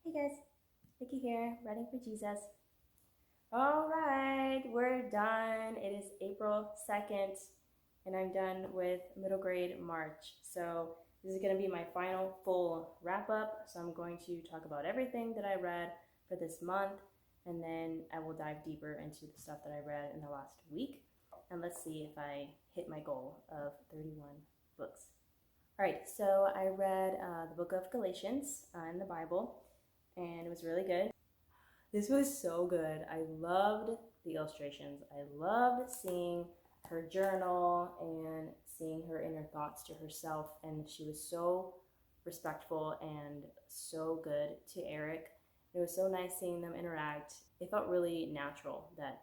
Hey guys, Vicky here, writing for Jesus. All right, we're done. It is April 2nd, and I'm done with middle grade March. So this is going to be my final full wrap up. So I'm going to talk about everything that I read for this month, and then I will dive deeper into the stuff that I read in the last week. And let's see if I hit my goal of 31 books. All right, so I read the book of Galatians in the Bible, and it was really good. This was so good. I loved the illustrations. I loved seeing her journal and seeing her inner thoughts to herself, and she was so respectful and so good to Eric. It was so nice seeing them interact. It felt really natural that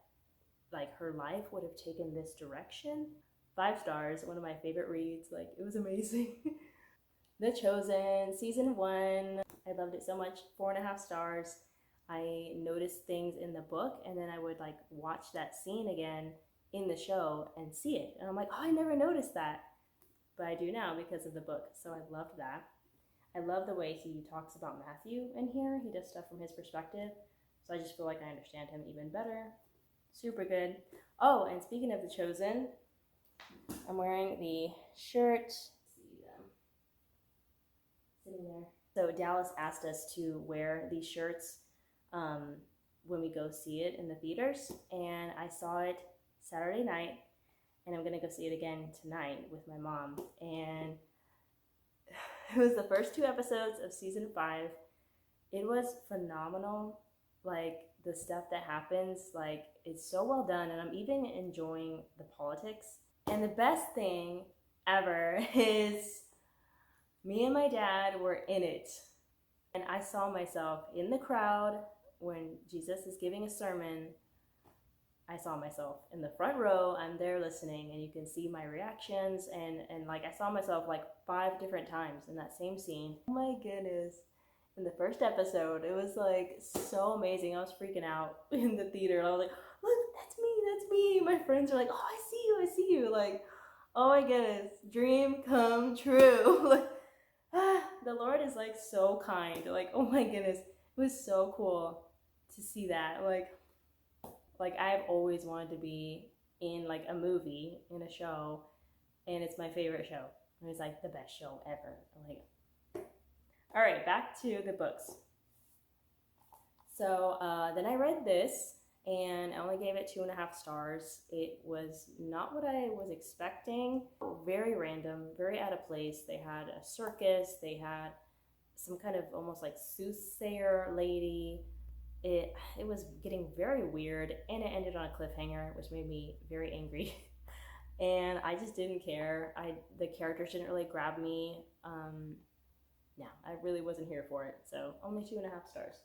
like her life would have taken this direction. 5 stars, one of my favorite reads. Like, it was amazing. The Chosen, season 1. I loved it so much. 4.5 stars. I noticed things in the book, and then I would like watch that scene again in the show and see it. And I'm like, oh, I never noticed that. But I do now because of the book. So I loved that. I love the way he talks about Matthew in here. He does stuff from his perspective. So I just feel like I understand him even better. Super good. Oh, and speaking of The Chosen, I'm wearing the shirt. Sitting there. So Dallas asked us to wear these shirts when we go see it in the theaters, and I saw it Saturday night, and I'm gonna go see it again tonight with my mom. And it was the first 2 episodes of season 5. It was phenomenal. Like, the stuff that happens, like, it's so well done, and I'm even enjoying the politics. And the best thing ever is me and my dad were in it. And I saw myself in the crowd when Jesus is giving a sermon. I saw myself in the front row. I'm there listening, and you can see my reactions. And like, I saw myself like 5 different times in that same scene. Oh my goodness. In the first episode, it was like so amazing. I was freaking out in the theater. I was like, look, that's me, that's me. My friends are like, oh, I see you, I see you. Like, oh my goodness, dream come true. Like, the Lord is like so kind. Like, oh my goodness, it was so cool to see that. Like I've always wanted to be in like a movie, in a show, and it's my favorite show. And it's like the best show ever. I'm like, all right, back to the books. So then I read this, and I only gave it 2.5 stars. It was not what I was expecting. Very random, very out of place. They had a circus. They had some kind of almost like soothsayer lady. It was getting very weird, and it ended on a cliffhanger, which made me very angry. And I just didn't care. The characters didn't really grab me. No, I really wasn't here for it. So only 2.5 stars.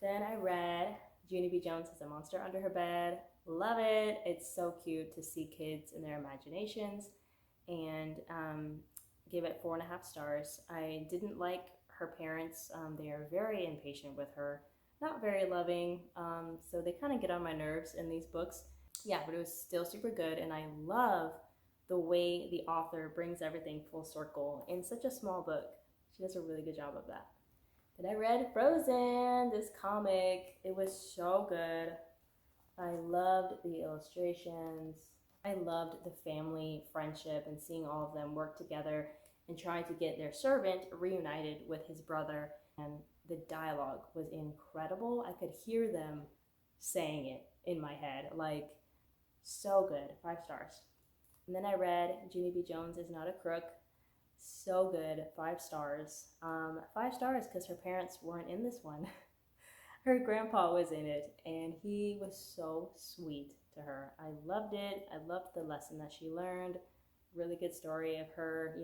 Then I read Junie B. Jones Has a Monster Under Her Bed. Love it. It's so cute to see kids in their imaginations, and gave it 4.5 stars. I didn't like her parents. They are very impatient with her, not very loving. So they kind of get on my nerves in these books. Yeah, but it was still super good, and I love the way the author brings everything full circle in such a small book. She does a really good job of that. Then I read Frozen, this comic. It was so good. I loved the illustrations. I loved the family friendship and seeing all of them work together and trying to get their servant reunited with his brother. And the dialogue was incredible. I could hear them saying it in my head. Like, so good. 5 stars. And then I read Junie B. Jones Is Not a Crook. So good. 5 stars. 5 stars because her parents weren't in this one. Her grandpa was in it, and he was so sweet to her. I loved it. I loved the lesson that she learned. Really good story of her,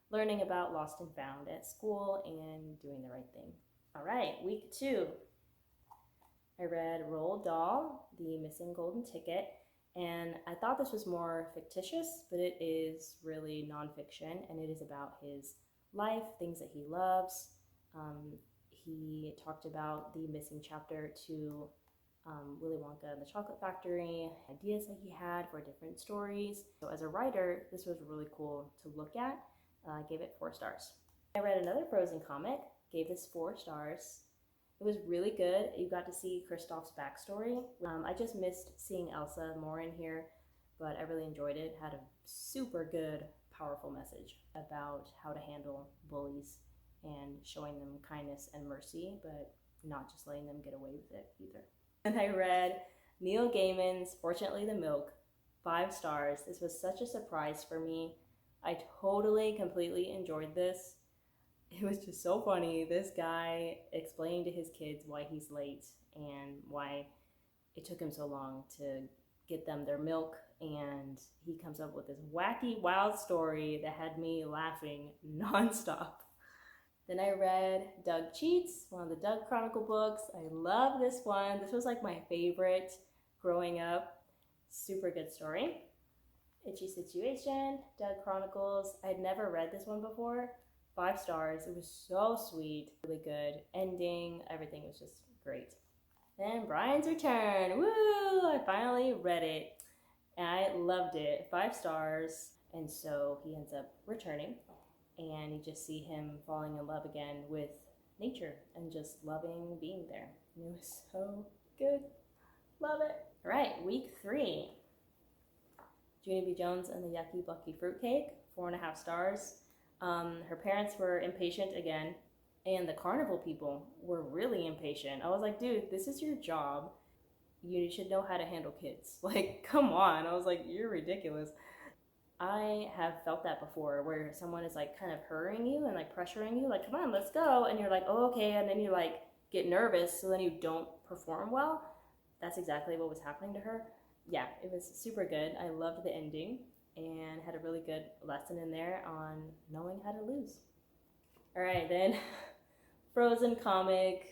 learning about lost and found at school and doing the right thing. All right, week 2. I read Roald Dahl, The Missing Golden Ticket, and I thought this was more fictitious, but it is really nonfiction, and it is about his life, things that he loves. He talked about the missing chapter to Willy Wonka and the Chocolate Factory, ideas that he had for different stories. So as a writer, this was really cool to look at. I gave it 4 stars. I read another Frozen comic, gave this 4 stars. It was really good. You got to see Kristoff's backstory. I just missed seeing Elsa more in here, but I really enjoyed it. Had a super good, powerful message about how to handle bullies and showing them kindness and mercy, but not just letting them get away with it either. And I read Neil Gaiman's Fortunately the Milk, 5 stars. This was such a surprise for me. I totally, completely enjoyed this. It was just so funny. This guy explained to his kids why he's late and why it took him so long to get them their milk, and he comes up with this wacky, wild story that had me laughing nonstop. Then I read Doug Cheats, one of the Doug Chronicle books. I love this one. This was like my favorite growing up. Super good story. Itchy Situation, Doug Chronicles. I'd never read this one before. 5 stars. It was so sweet, really good ending. Everything was just great. Then Brian's Return. Woo! I finally read it and I loved it. 5 stars. And so he ends up returning, and you just see him falling in love again with nature and just loving being there. And it was so good. Love it. All right, week 3. Junie B. Jones and the Yucky Bucky Fruitcake, 4.5 stars. Her parents were impatient again, and the carnival people were really impatient. I was like, dude, this is your job. You should know how to handle kids. Like, come on. I was like, you're ridiculous. I have felt that before, where someone is like kind of hurrying you and like pressuring you, like, come on, let's go. And you're like, oh, okay. And then you like get nervous, so then you don't perform well. That's exactly what was happening to her. Yeah, it was super good. I loved the ending and had a really good lesson in there on knowing how to lose. All right, then Frozen comic.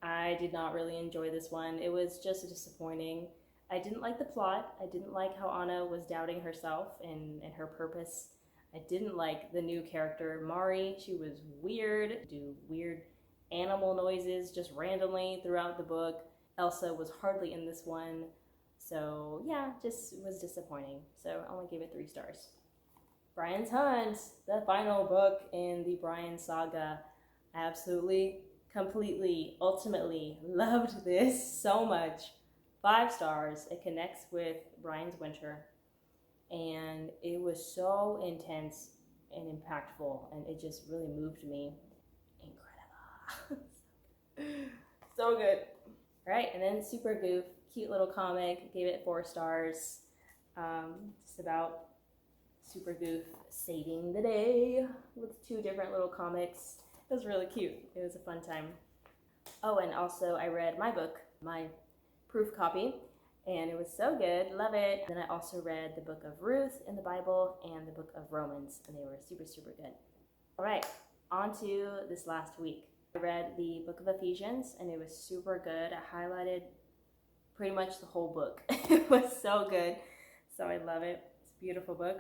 I did not really enjoy this one. It was just disappointing. I didn't like the plot. I didn't like how Anna was doubting herself and her purpose. I didn't like the new character, Mari. She was weird, do weird animal noises just randomly throughout the book. Elsa was hardly in this one. So yeah, just was disappointing. So I only gave it 3 stars. Brian's Hunt, the final book in the Brian saga. Absolutely, completely, ultimately loved this so much. 5 stars. It connects with Brian's Winter, and it was so intense and impactful, and it just really moved me. Incredible. So good. All right, and then Super Goof, cute little comic, gave it 4 stars. Just about Super Goof saving the day with 2 different little comics. It was really cute. It was a fun time. Oh, and also I read my book, my proof copy, and it was so good. Love it. Then I also read the book of Ruth in the Bible and the book of Romans, and they were super, super good. All right, on to this last week. I read the book of Ephesians, and it was super good. I highlighted pretty much the whole book. It was so good. So I love it. It's a beautiful book.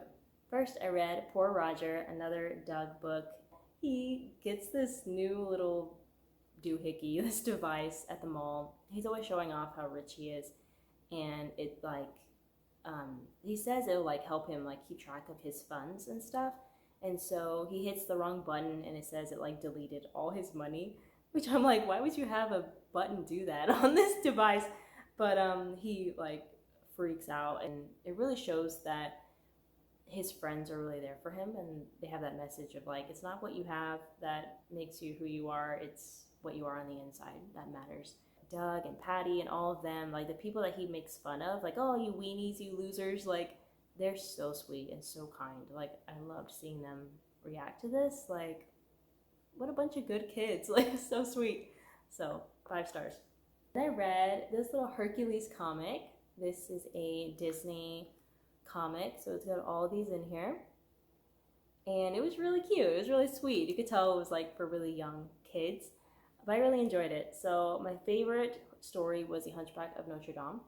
First, I read Poor Roger, another Doug book. He gets this new little doohickey, this device at the mall. He's always showing off how rich he is, and it like he says it'll like help him like keep track of his funds and stuff. And so he hits the wrong button, and it says it like deleted all his money, which I'm like, why would you have a button do that on this device? But he like freaks out, and it really shows that his friends are really there for him, and they have that message of like, it's not what you have that makes you who you are, it's what you are on the inside that matters. Doug and Patty and all of them, like the people that he makes fun of, like, oh, you weenies, you losers, like they're so sweet and so kind. Like I loved seeing them react to this. Like, what a bunch of good kids. Like, so sweet. So 5 stars. Then I read this little Hercules comic. This is a Disney comic, so it's got all these in here, and it was really cute. It was really sweet. You could tell it was like for really young kids, but I really enjoyed it. So my favorite story was The Hunchback of Notre Dame,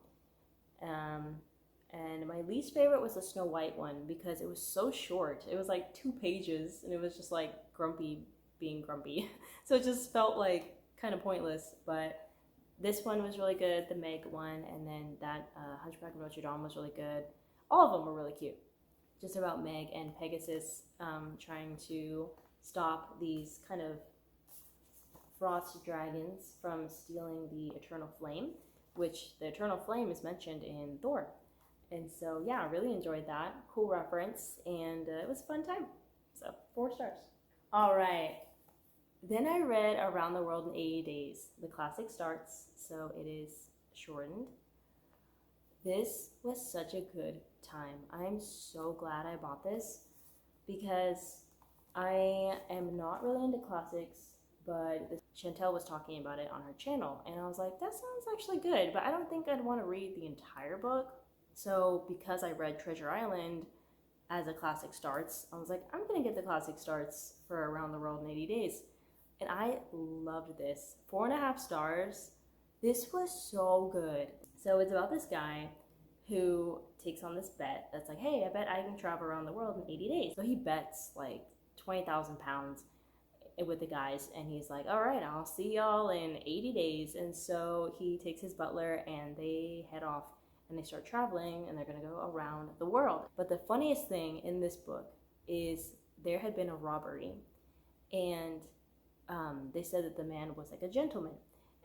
and my least favorite was the Snow White one because it was so short. It was like 2 pages, and it was just like Grumpy being grumpy. So it just felt like kind of pointless. But this one was really good, the Meg one, and then that Hunchback of Notre Dame was really good. All of them were really cute. Just about Meg and Pegasus trying to stop these kind of frost dragons from stealing the Eternal Flame, which the Eternal Flame is mentioned in Thor. And so, yeah, I really enjoyed that. Cool reference, and it was a fun time. So, 4 stars. All right. Then I read Around the World in 80 Days. The classic starts, so it is shortened. This was such a good time. I'm so glad I bought this because I am not really into classics, but Chantel was talking about it on her channel, and I was like, that sounds actually good, but I don't think I'd want to read the entire book. So because I read Treasure Island as a classic starts, I was like, I'm gonna get the classic starts for Around the World in 80 Days. And I loved this. 4.5 stars. This was so good. So it's about this guy who takes on this bet that's like, hey, I bet I can travel around the world in 80 days. So he bets like 20,000 pounds with the guys, and he's like, all right, I'll see y'all in 80 days. And so he takes his butler and they head off and they start traveling, and they're gonna go around the world. But the funniest thing in this book is there had been a robbery, and they said that the man was like a gentleman.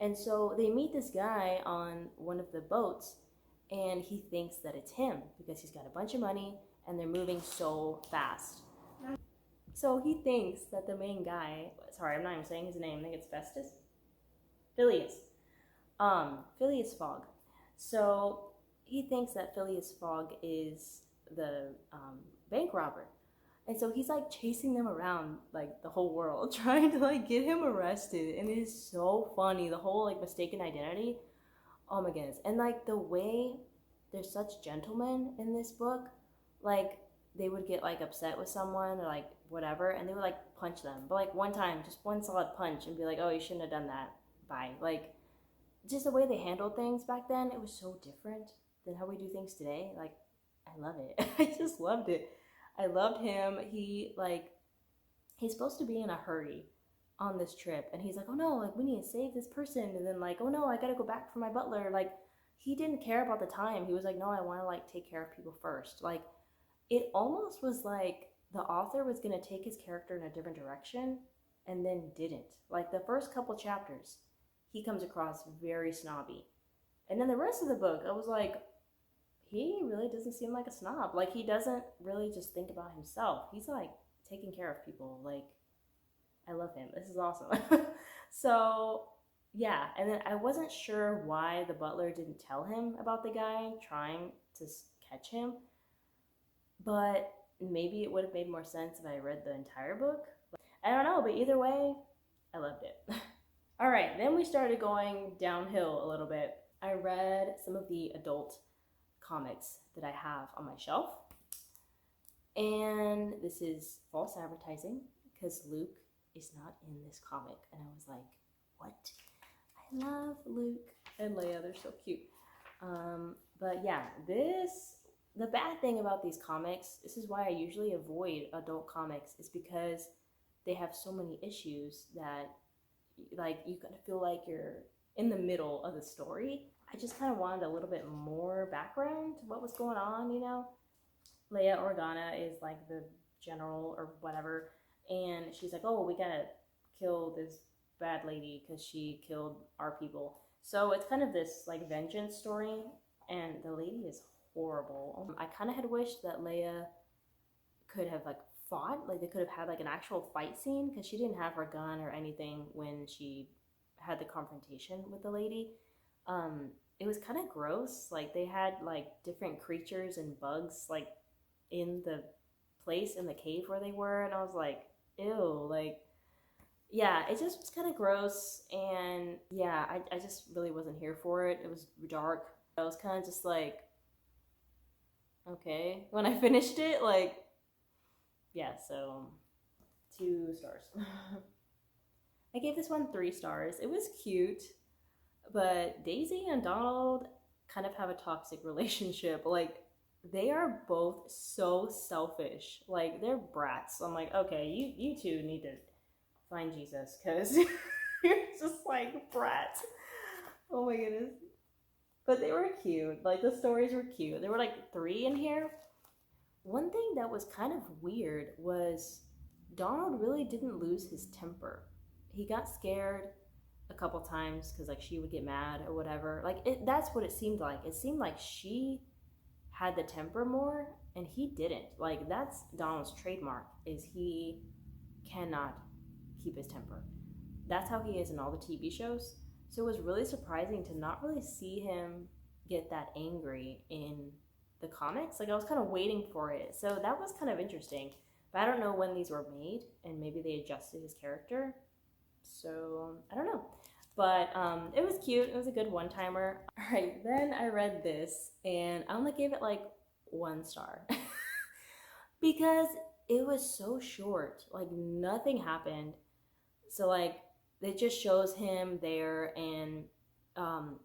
And so they meet this guy on one of the boats, and he thinks that it's him because he's got a bunch of money and they're moving so fast. So he thinks that the main guy, sorry, I'm not even saying his name, I think it's Festus? Phileas. Phileas Fogg. So he thinks that Phileas Fogg is the bank robber. And so he's like chasing them around like the whole world, trying to like get him arrested. And it is so funny, the whole like mistaken identity. Oh my goodness. And like the way they're such gentlemen in this book, like they would get like upset with someone or like whatever, and they would like punch them. But like one time, just one solid punch and be like, oh, you shouldn't have done that. Bye. Like just the way they handled things back then, it was so different than how we do things today. Like I love it. I just loved it. I loved him. He's supposed to be in a hurry on this trip, and he's like, oh no, like we need to save this person, and then like, oh no, I gotta go back for my butler. Like he didn't care about the time. He was like, no, I want to like take care of people first. Like it almost was like the author was gonna take his character in a different direction and then didn't. Like the first couple chapters, he comes across very snobby, and then the rest of the book, I was like, he really doesn't seem like a snob. Like he doesn't really just think about himself. He's like taking care of people. Like I love him. This is awesome. So yeah, and then I wasn't sure why the butler didn't tell him about the guy trying to catch him, but maybe it would have made more sense if I read the entire book. I don't know, but either way, I loved it. All right, then we started going downhill a little bit. I read some of the adult comics that I have on my shelf, and this is false advertising because Luke is not in this comic, and I was like, what? I love Luke and Leia, they're so cute. But yeah, the bad thing about these comics, this is why I usually avoid adult comics, is because they have so many issues that like you kind of feel like you're in the middle of the story. I just kind of wanted a little bit more background to what was going on, you know? Leia Organa is like the general or whatever, and she's like, oh, we gotta kill this bad lady because she killed our people. So it's kind of this like vengeance story, and the lady is horrible. I kind of had wished that Leia could have like fought, like they could have had like an actual fight scene, because she didn't have her gun or anything when she had the confrontation with the lady. It was kind of gross. Like they had like different creatures and bugs like in the place in the cave where they were, and I was like, ew. Like yeah, it just was kind of gross, and yeah, I just really wasn't here for it. It was dark. I was kind of just like, okay, when I finished it. Like yeah, so 2 stars. I gave this one 3 stars. It was cute, but Daisy and Donald kind of have a toxic relationship. Like they are both so selfish. Like they're brats. I'm like, okay, you two need to find Jesus, because you're just like brats. Oh my goodness. But they were cute. Like the stories were cute. There were like 3 in here. One thing that was kind of weird was Donald really didn't lose his temper. He got scared a couple times because like she would get mad or whatever. Like that's what it seemed like. It seemed like she had the temper more and he didn't. Like that's Donald's trademark, is he cannot keep his temper. That's how he is in all the TV shows. So it was really surprising to not really see him get that angry in the comics. Like I was kind of waiting for it. So that was kind of interesting. But I don't know when these were made, and maybe they adjusted his character. So I don't know. But it was cute. It was a good one-timer. All right, then I read this, and I only gave it like 1 star because it was so short. Like nothing happened. So like it just shows him there, and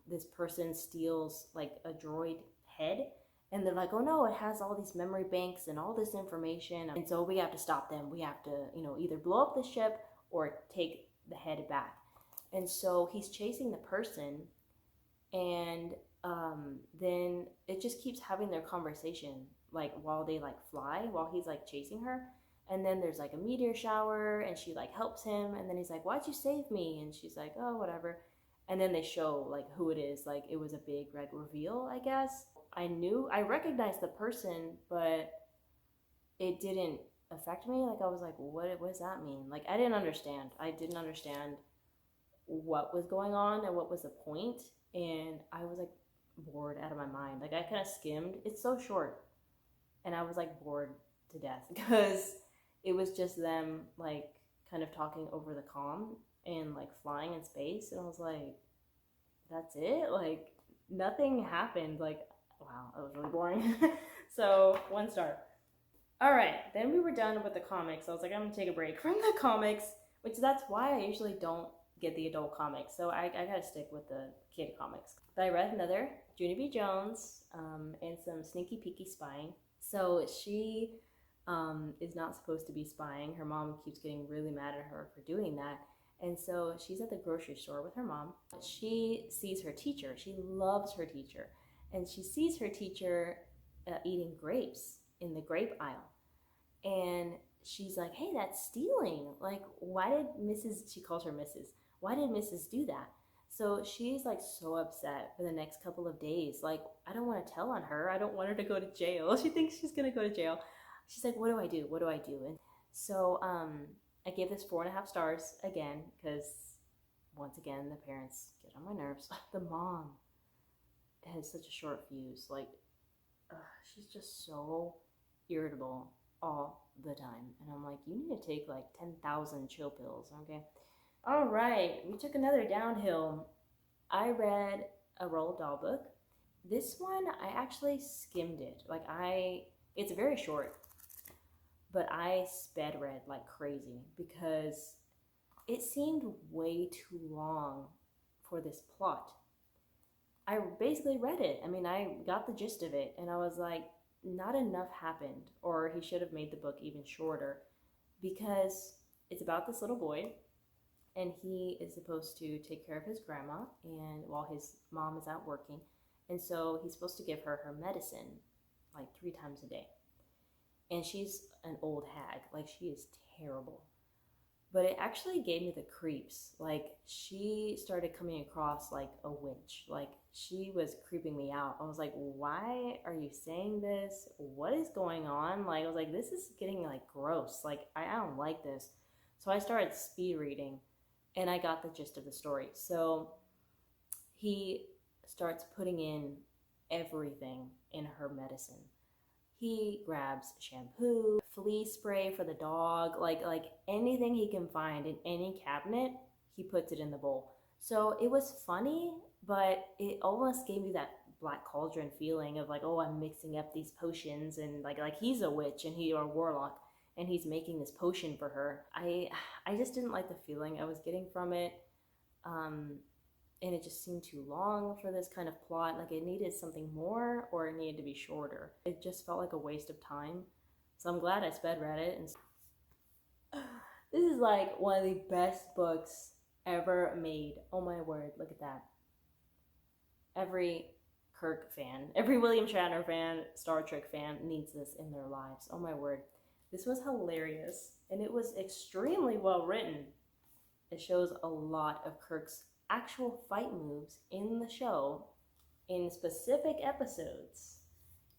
this person steals like a droid head, and they're like, oh no, it has all these memory banks and all this information, and so we have to stop them. We have to, either blow up the ship or take the head back. And so he's chasing the person, and then it just keeps having their conversation, like while they like fly, while he's like chasing her. And then there's like a meteor shower, and she like helps him, and then he's like, why'd you save me? And she's like, oh, whatever. And then they show like who it is. Like it was a big red reveal, I guess. I recognized the person, but it didn't affect me. Like I was like, what does that mean? Like I didn't understand. I didn't understand what was going on and what was the point. And I was like bored out of my mind. Like I kind of skimmed. It's so short. And I was like bored to death because it was just them like kind of talking over the comm and like flying in space. And I was like, that's it? Like nothing happened. Like, wow, that was really boring. So 1 star. All right, then we were done with the comics. I was like, I'm gonna take a break from the comics, which that's why I usually don't get the adult comics. So I gotta stick with the kid comics. But I read another Junie B. Jones and some sneaky peeky spying. So she is not supposed to be spying. Her mom keeps getting really mad at her for doing that. And so she's at the grocery store with her mom. She sees her teacher. She loves her teacher. And she sees her teacher eating grapes in the grape aisle. And she's like, hey, that's stealing. Like, why did she calls her Mrs., why did Mrs. do that? So she's like so upset for the next couple of days. Like, I don't want to tell on her. I don't want her to go to jail. She thinks she's going to go to jail. She's like, what do I do? What do I do? And so I gave this 4.5 stars again, because once again, the parents get on my nerves. The mom has such a short fuse. Like, she's just so irritable all the time. And I'm like, you need to take like 10,000 chill pills, okay? All right, we took another downhill. I read a Roald Dahl book. This one, I actually skimmed it. Like it's very short, but I sped read like crazy because it seemed way too long for this plot. I basically read it. I mean, I got the gist of it, and I was like, not enough happened, or he should have made the book even shorter, because it's about this little boy, and he is supposed to take care of his grandma, and while his mom is out working, and so he's supposed to give her medicine like 3 times a day. And she's an old hag. Like, she is terrible. But it actually gave me the creeps. Like, she started coming across like a witch. Like, she was creeping me out. I was like, why are you saying this? What is going on? Like, I was like, this is getting like gross. Like, I don't like this. So I started speed reading, and I got the gist of the story. So he starts putting in everything in her medicine. He grabs shampoo, flea spray for the dog, like anything he can find in any cabinet, he puts it in the bowl. So it was funny, but it almost gave me that Black Cauldron feeling of like, oh, I'm mixing up these potions, and like he's a witch and he or a warlock, and he's making this potion for her. I just didn't like the feeling I was getting from it. And it just seemed too long for this kind of plot. Like, it needed something more, or it needed to be shorter. It just felt like a waste of time. So I'm glad I sped read it. And this is like one of the best books ever made. Oh my word, look at that. Every Kirk fan, every William Shatner fan, Star Trek fan needs this in their lives. Oh my word. This was hilarious, and it was extremely well written. It shows a lot of Kirk's actual fight moves in the show in specific episodes.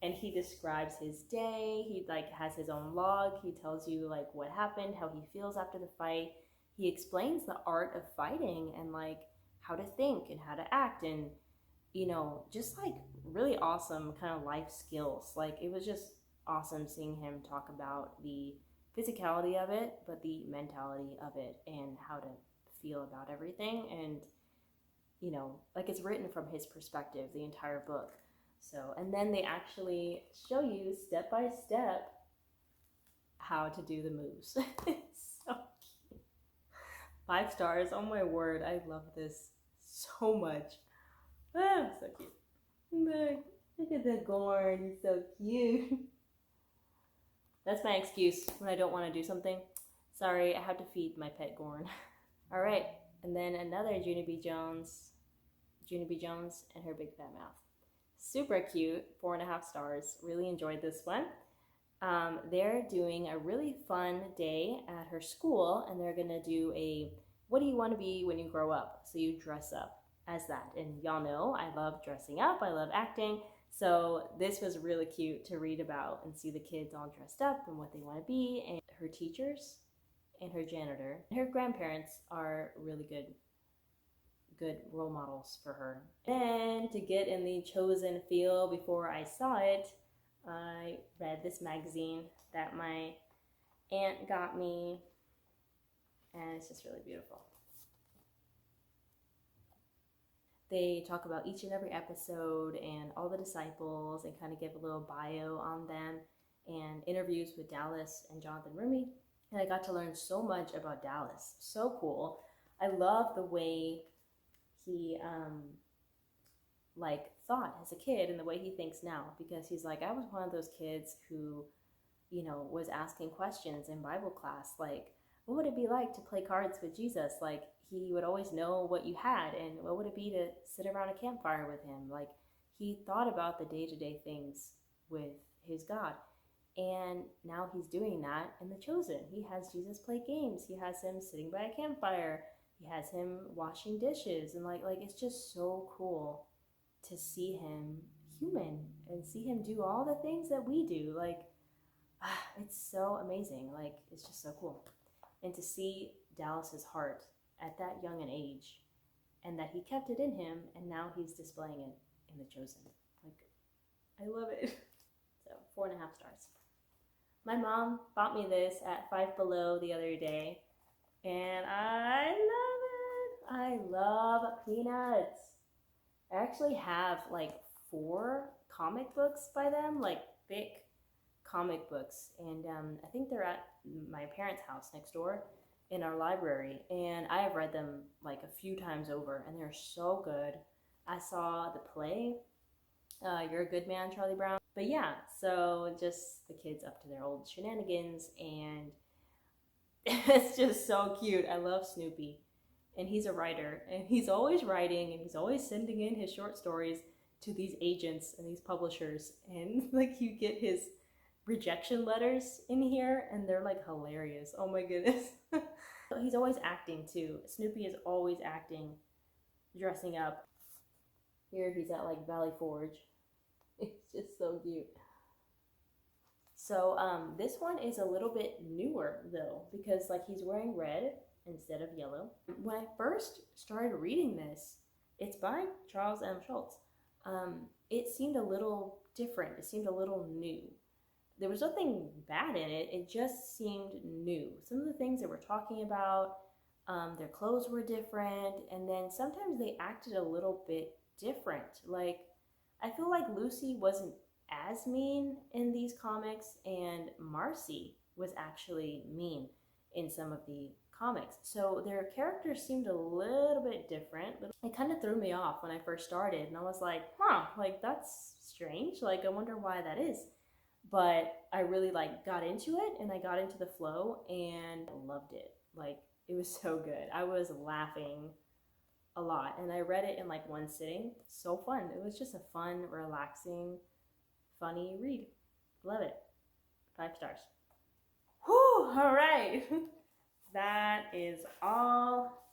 And he describes his day. He like has his own log. He tells you like what happened, how he feels after the fight. He explains the art of fighting and like how to think and how to act, and just like really awesome kind of life skills. Like it was just awesome seeing him talk about the physicality of it, but the mentality of it and how to feel about everything. And like it's written from his perspective, the entire book. So, and then they actually show you step by step how to do the moves. It's so cute. 5 stars. Oh my word, I love this so much. Ah, so cute. Look at the Gorn, he's so cute. That's my excuse when I don't want to do something. Sorry, I have to feed my pet Gorn. All right, and then another Junie B. Jones and her big fat mouth. Super cute, 4.5 stars. Really enjoyed this one. They're doing a really fun day at her school, and they're gonna do a what do you want to be when you grow up? So you dress up as that. And y'all know I love dressing up, I love acting. So this was really cute to read about and see the kids all dressed up and what they want to be. And her teachers and her janitor and her grandparents are really good role models for her. And to get in the Chosen feel, before I saw it, I read this magazine that my aunt got me, and it's just really beautiful. They talk about each and every episode and all the disciples and kind of give a little bio on them, and interviews with Dallas and Jonathan Roumie. And I got to learn so much about Dallas. So cool. I love the way he thought as a kid and the way he thinks now, because he's like, I was one of those kids who was asking questions in Bible class, like, what would it be like to play cards with Jesus? Like, he would always know what you had, and what would it be to sit around a campfire with him? Like, he thought about the day-to-day things with his God. And now he's doing that in The Chosen. He has Jesus play games. He has him sitting by a campfire. He has him washing dishes. And like it's just so cool to see him human and see him do all the things that we do. Like, it's so amazing. Like, it's just so cool. And to see Dallas's heart at that young an age, and that he kept it in him, and now he's displaying it in The Chosen. Like, I love it. So 4.5 stars. My mom bought me this at Five Below the other day, and I love it. I love Peanuts. I actually have like 4 comic books by them, like thick comic books, and I think they're at my parents' house next door in our library, and I have read them like a few times over, and they're so good. I saw the play, You're a Good Man, Charlie Brown. But yeah, so just the kids up to their old shenanigans, and it's just so cute. I love Snoopy, and he's a writer, and he's always writing, and he's always sending in his short stories to these agents and these publishers, and like you get his rejection letters in here, and they're like hilarious. Oh my goodness. He's always acting too. Snoopy is always acting, dressing up. Here he's at like Valley Forge. It's just so cute. So this one is a little bit newer though, because like he's wearing red instead of yellow. When I first started reading this, it's by Charles M. Schulz. It seemed a little different. It seemed a little new. There was nothing bad in it. It just seemed new. Some of the things they were talking about, their clothes were different, and then sometimes they acted a little bit different. Like, I feel like Lucy wasn't as mean in these comics, and Marcy was actually mean in some of the comics. So their characters seemed a little bit different. It kind of threw me off when I first started, and I was like, like that's strange. Like, I wonder why that is. But I really like got into it, and I got into the flow and loved it. Like, it was so good. I was laughing a lot, and I read it in like one sitting. So fun. It was just a fun, relaxing, funny read. Love it. 5 stars. Whew, all right. That is all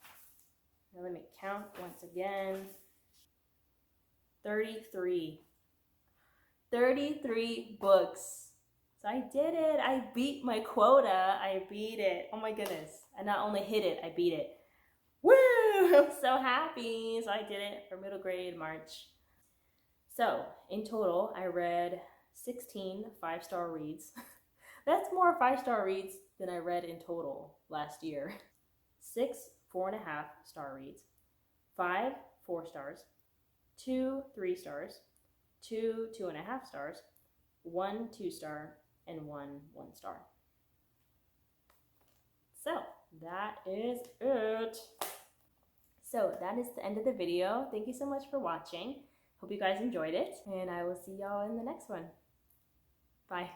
Now let me count once again. 33. 33 books. So I did it. I beat my quota. I beat it. Oh my goodness. I not only hit it, I beat it. Woo! I'm so happy. So I did it for middle grade March. So in total, I read 16 5-star reads. That's more 5-star reads than I read in total last year. 6 4.5-star reads, 5 4 stars, 2 3 stars, 2 2.5 stars, 1 2-star, and 1 1-star. So that is it. So that is the end of the video. Thank you so much for watching. Hope you guys enjoyed it, and I will see y'all in the next one. Bye.